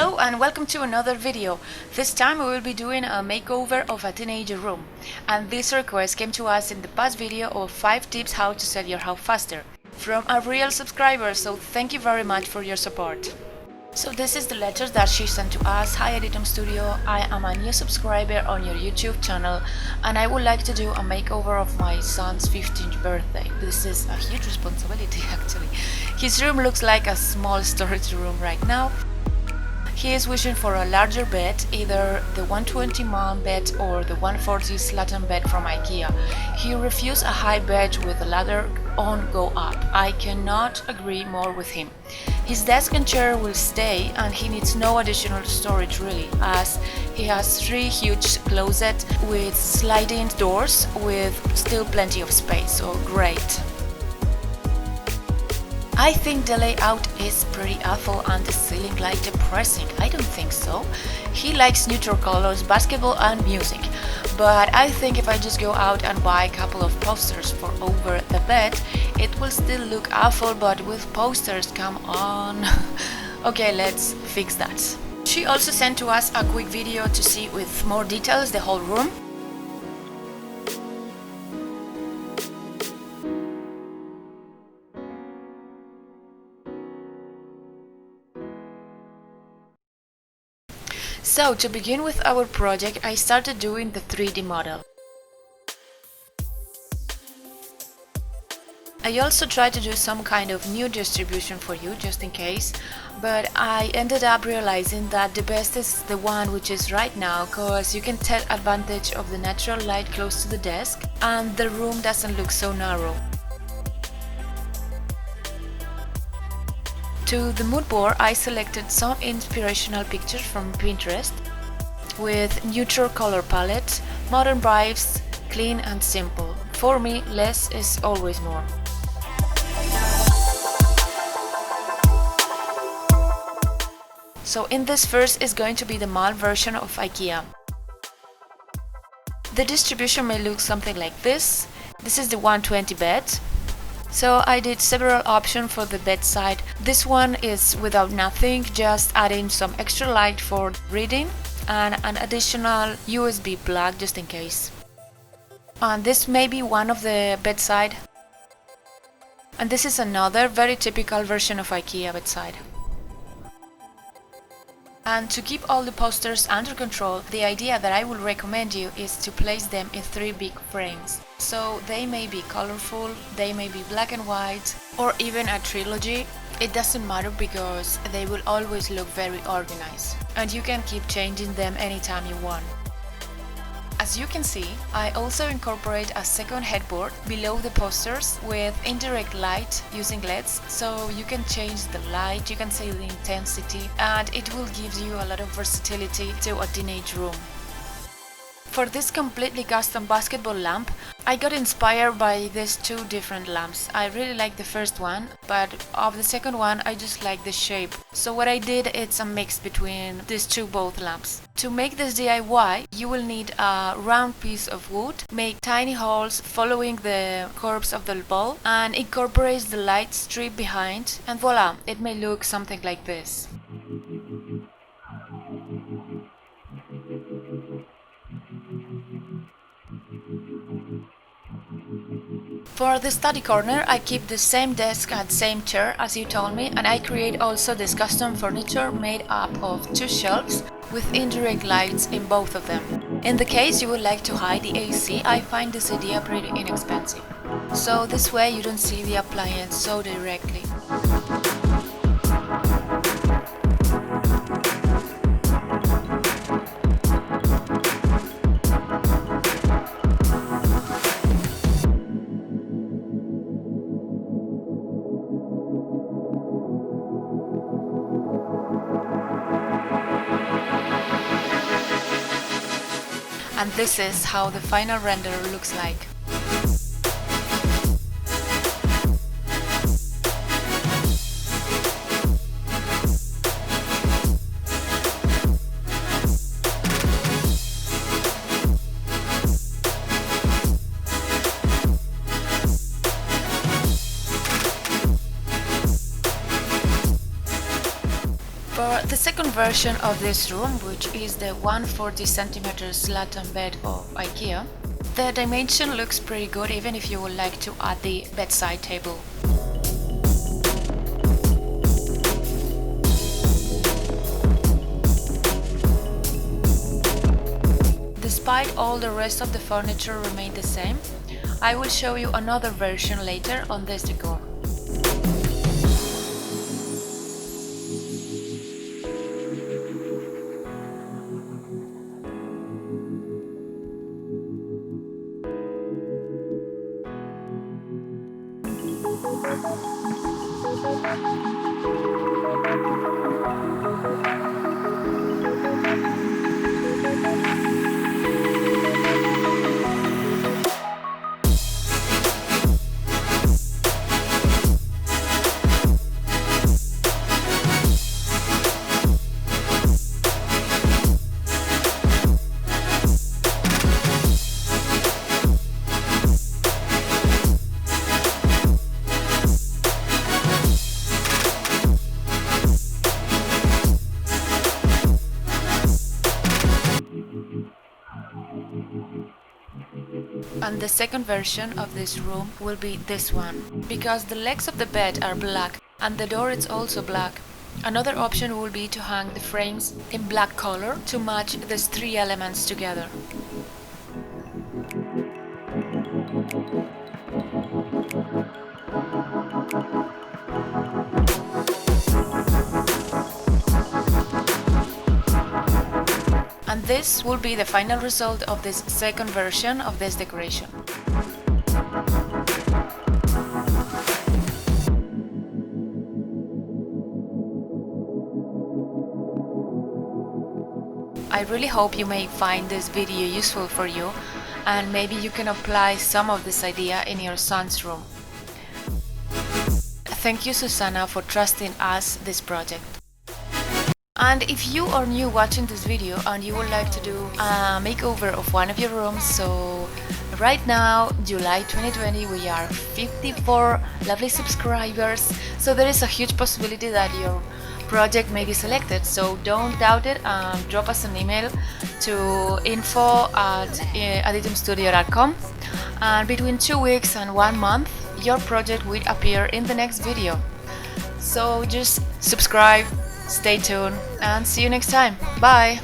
Hello and welcome to another video. This time we will be doing a makeover of a teenager room, and this request came to us in the past video of 5 tips how to sell your house faster from a real subscriber, so thank you very much for your support. So this is the letter that she sent to us. Hi Aditum Studio, I am a new subscriber on your YouTube channel and I would like to do a makeover of my son's 15th birthday. This is a huge responsibility actually. His room looks like a small storage room right now. He is wishing for a larger bed, either the 120 Malm bed or the 140 Slattum bed from Ikea. He refused a high bed with a ladder on go up. I cannot agree more with him. His desk and chair will stay and he needs no additional storage really, as he has 3 huge closets with sliding doors with still plenty of space, so great. I think the layout is pretty awful and the ceiling light depressing. I don't think so. He likes neutral colors, basketball and music. But I think if I just go out and buy a couple of posters for over the bed, it will still look awful, but with posters, come on. Okay, let's fix that. She also sent to us a quick video to see with more details the whole room. So to begin with our project, I started doing the 3D model. I also tried to do some kind of new distribution for you, just in case, but I ended up realizing that the best is the one which is right now, cause you can take advantage of the natural light close to the desk and the room doesn't look so narrow. To the mood board, I selected some inspirational pictures from Pinterest with neutral color palette, modern vibes, clean and simple. For me, less is always more. So in this first is going to be the Malm version of Ikea. The distribution may look something like this. This is the 120 bed. So I did several options for the bedside. This one is without nothing, just adding some extra light for reading and an additional USB plug just in case. And this may be one of the bedside. And this is another very typical version of Ikea bedside. And to keep all the posters under control, the idea that I would recommend you is to place them in 3 big frames. So they may be colorful, they may be black and white, or even a trilogy. It doesn't matter because they will always look very organized and you can keep changing them anytime you want. As you can see, I also incorporate a second headboard below the posters with indirect light using LEDs, so you can change the light, you can see the intensity, and it will give you a lot of versatility to a teenage room. For this completely custom basketball lamp, I got inspired by these 2 different lamps. I really like the first one, but of the second one I just like the shape. So what I did, it's a mix between these both lamps. To make this DIY, you will need a round piece of wood, make tiny holes following the curves of the bulb, and incorporate the light strip behind, and voila, it may look something like this. For the study corner, I keep the same desk and same chair as you told me, and I create also this custom furniture made up of 2 shelves with indirect lights in both of them. In the case you would like to hide the AC, I find this idea pretty inexpensive. So this way you don't see the appliance so directly. And this is how the final render looks like. For the second version of this room, which is the 140 cm Slattum bed of IKEA, the dimension looks pretty good even if you would like to add the bedside table. Despite all the rest of the furniture remain the same, I will show you another version later on this decor. And the second version of this room will be this one, because the legs of the bed are black and the door is also black. Another option will be to hang the frames in black color to match these three elements together. And this will be the final result of this second version of this decoration. I really hope you may find this video useful for you, and maybe you can apply some of this idea in your son's room. Thank you, Susanna, for trusting us this project. And if you are new watching this video and you would like to do a makeover of one of your rooms, so right now, July 2020, we are 54 lovely subscribers, so there is a huge possibility that your project may be selected, so don't doubt it and drop us an email to info@aditumstudio.com, and between 2 weeks and 1 month your project will appear in the next video. So just subscribe, stay tuned, and see you next time. Bye!